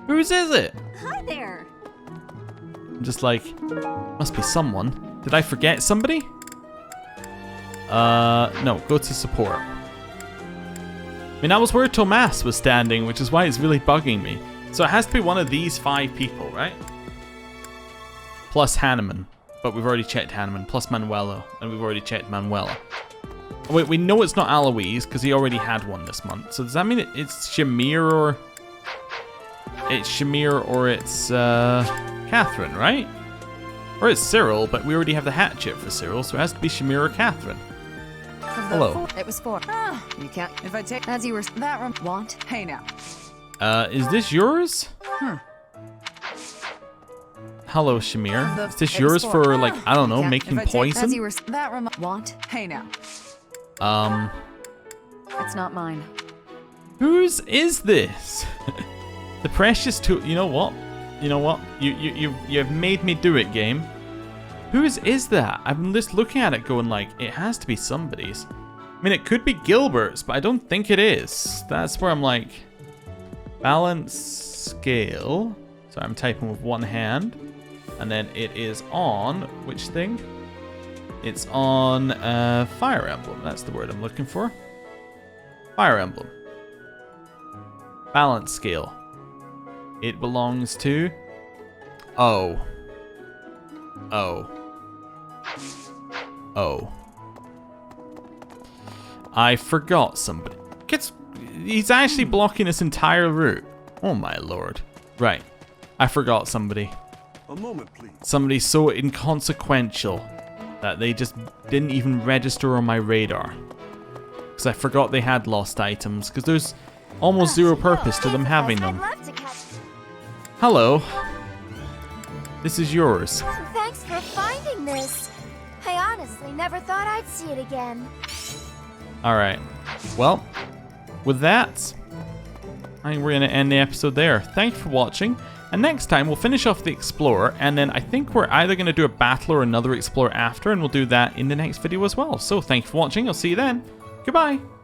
Whose is it? Hi there. I'm just like, must be someone. Did I forget somebody? No, go to support. I mean, that was where Tomas was standing, which is why it's really bugging me. So it has to be one of these 5 people, right? Plus Hanneman. But we've already checked Hanneman. Plus Manuela. And we've already checked Manuela. Wait, we know it's not Aloise, because he already had one this month. So does that mean it's Shamir or... It's Shamir or it's Catherine, right? Or it's Cyril, but we already have the hatchet for Cyril, so it has to be Shamir or Catherine. Hello. It was 4. You can't. If I take as you were that room. Want? Hey now. Is this yours? Hello, Shamir. Is this yours for, like, I don't know, making poison? As you were that room. Want? Hey now. It's not mine. Whose is this? The precious tool. You know what? You know what? You've made me do it, game. Whose is that? I'm just looking at it going like, it has to be somebody's. I mean, it could be Gilbert's, but I don't think it is. That's where I'm like, balance scale. So I'm typing with one hand. And then it is on, which thing? It's on Fire Emblem. That's the word I'm looking for. Fire Emblem. Balance scale. It belongs to... Oh. I forgot somebody. He's actually blocking this entire route. Oh my lord. Right. I forgot somebody. A moment, please. Somebody so inconsequential that they just didn't even register on my radar. Because I forgot they had lost items. Because there's almost zero purpose to them having them. Hello. This is yours. Thanks for finding this. I honestly never thought I'd see it again. Alright. Well, with that, I think we're going to end the episode there. Thanks for watching. And next time, we'll finish off the Explorer. And then I think we're either going to do a battle or another Explorer after. And we'll do that in the next video as well. So thanks for watching. I'll see you then. Goodbye.